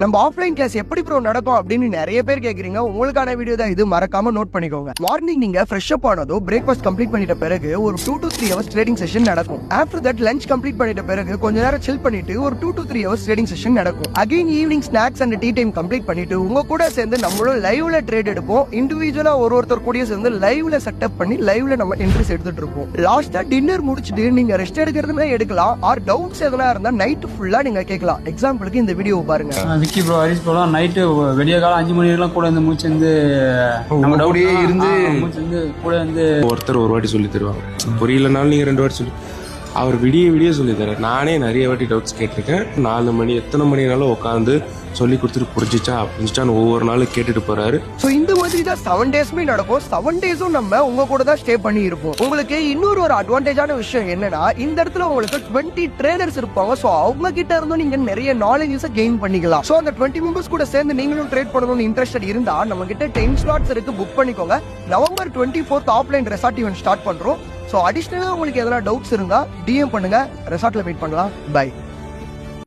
நம்ம offline class எப்படி bro நடக்கும் அப்படின்னு நிறைய பேர் கேக்குறீங்க. உங்களுக்கான வீடியோ தான் இது, மறக்காம நோட் பண்ணிக்கோங்க. மார்னிங் நீங்க ஃப்ரெஷ் அப் ஆனதோ பிரேக்ஃபாஸ்ட் கம்ப்ளீட் பண்ணிட்ட பிறகு ஒரு 2 to 3 ஹவர்ஸ் ட்ரேடிங் செஷன் நடக்கும். ஆஃப்டர் தட் லஞ்ச் கம்ப்ளீட் பண்ணிட்ட பிறகு கொஞ்ச நேரம் சில் பண்ணிட்டு ஒரு 2 to 3 ஹவர்ஸ் ட்ரேடிங் செஷன் நடக்கும். Again evening snacks and tea time complete பண்ணிட்டு உங்க கூட சேர்ந்து நம்மளும் லைவ்ல ட்ரேட் எடுப்போம். இண்டிவிஜுவலா ஒருத்தர் கூட சேர்ந்து லைவ்ல செட்டப் பண்ணி லைவ்ல நம்ம என்ட்ரிஸ் எடுத்துட்டு இருப்போம். லாஸ்டா டின்னர் முடிச்சிட்டு நீங்க ரெஸ்ட் எடுக்கிறதுமே எடுக்கலாம். ஆர் டவுட்ஸ் எதனா இருந்தா நைட் ஃபுல்லா நீங்க கேட்கலாம். எக்ஸாம்பிளுக்கு இந்த வீடியோ பாருங்க. விக்கி ப்ரோ, ஹரிஸ் ப்ரோலாம் நைட்டு விடிய காலம் 5 மணிக்கெல்லாம் கூட வந்து மூச்சு வந்து நம்ம அப்படியே இருந்து மூச்சு வந்து கூட வந்து ஒருத்தர் ஒரு வாட்டி சொல்லி தருவாங்க. புரியலனாலும் நீங்க 2 வாட்டி சொல்லி அவர் விடிய சொல்லி தரேன். நானே நிறைய வாட்டி டவுட்ஸ் கேட்டிருக்கேன். 4 மணி எத்தனை மணினாலும் உட்காந்து சொல்லி கொடுத்துட்டு புரிஞ்சிச்சான்னு ஒவ்வொரு நாளும் கேட்டுட்டு போறாரு. ஸோ இந்த மாதிரி தான் 7 டேஸ்மே நடக்கும். 7 டேஸும் நம்ம உங்க கூட தான் ஸ்டே பண்ணி இருப்போம். உங்களுக்கு இன்னொரு ஒரு அட்வான்டேஜான விஷயம் என்னன்னா, இந்த இடத்துல உங்களுக்கு 20 ட்ரேடர்ஸ் இருப்பாங்க. ஸோ அவங்க கிட்ட இருந்தும் நீங்க நிறைய நாலேஜஸ் கெயின் பண்ணிக்கலாம். ஸோ அந்த 20 மெம்பர்ஸ் கூட சேர்ந்து நீங்களும் ட்ரேட் பண்ணணும்னு இன்ட்ரெஸ்ட் இருந்தா நம்ம கிட்ட 10 ஸ்லாட்ஸ் இருக்கு, புக் பண்ணிக்கோங்க. November 24th offline resort event start பண்றோம். ஸோ அடிஷனலா உங்களுக்கு எதனா டவுட்ஸ் இருந்தா டிஎம் பண்ணுங்க. ரெசார்ட்ல மீட் பண்ணலாம். பை.